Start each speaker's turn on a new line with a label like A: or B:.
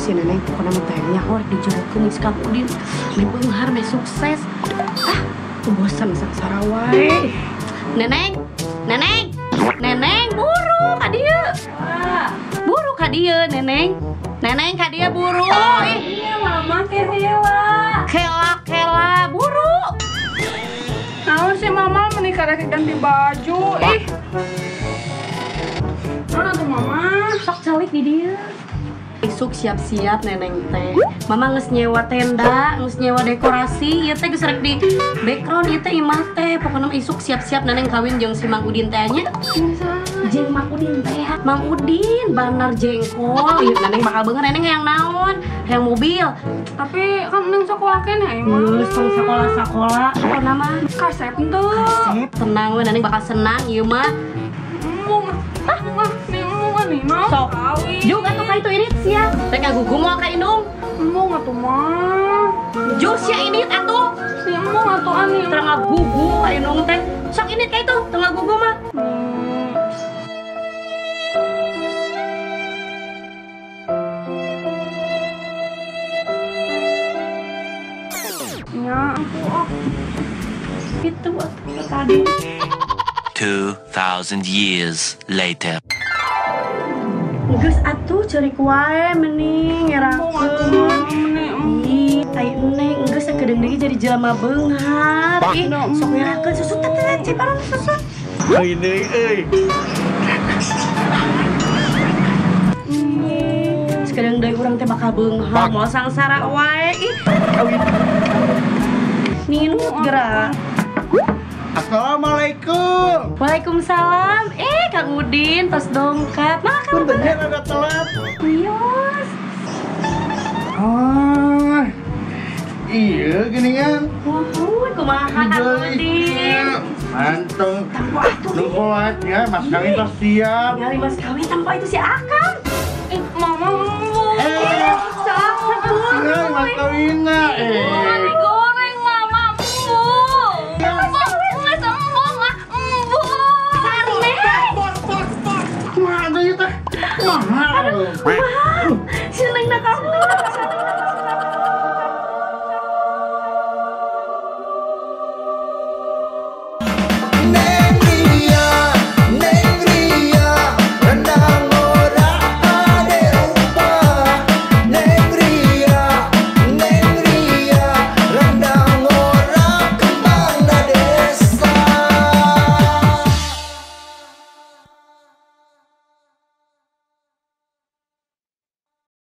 A: si Neneng pokoknya mentahnya horek dijauhkeun geus Kang Udin. Meh beunghar meh sukses. Ah, bosan saksara wae. Neneng, Neneng, Neneng buru ka dieu. Buru ka dieu Neneng. Neneng ka dieu buru.
B: Iya mama kehela.
A: Kela buru.
B: Naon sih mama menikah rek ganti baju ih. Naon tuh mama?
A: Sok calik di dieu. Isuk siap-siap Neneng teh. Mama geus nyewa tenda, geus nyewa dekorasi, ieu teh geus rek di background ieu teh imah teh. Pokona isuk siap-siap Neneng kawin jeung si Mang Udin teh nya. Jeung Mang Udin teh. Mang Udin banar jengkol. Ieu Neneng bakal beungeun Neneng yang naon? Yang mobil.
B: Tapi kan neng sekolah keneh emang.
A: Tong sekolah-sekolah. Pokona mah
B: Kasep tuh.
A: kasep tenang we Neneng bakal senang ieu mah. Sok juga tuh kayak itu irit sia. Rek ngagugum moal ka indung.
B: Emang atuh mah.
A: Jus sia irit atuh.
B: Si emang atuh ani.
A: Terang ngagugu ka indung teh. Sok irit ka itu, teu ngagugu mah.
B: Ya aku
A: Gitu atuh tadi.
C: 2,000 years later.
A: Geus atuh ceurik wae mending ngerakeun. Ih, ai Neng geus sakedeung deui jadi jelema beunghar. Ih, sok ngerakeun susut teh ciparan susut.
D: Euy deui euy.
A: Sakedeung deui urang teh bakal beunghar moal sangsara wae. Ih, kawin. Ninut geura.
D: Assalamualaikum.
A: Waalaikumsalam. Kang Udin tos dongkap. Nah, Kang
D: Bener ada telat.
A: Yos.
D: Oh, iya gini kan.
A: Wuh, kumaha Kang Udin?
D: Manteng. Nungguat ya, mas kawin tos siap.
A: Ngali mas kawin tanpa itu si Akang.
B: mama
D: Mas kawin na.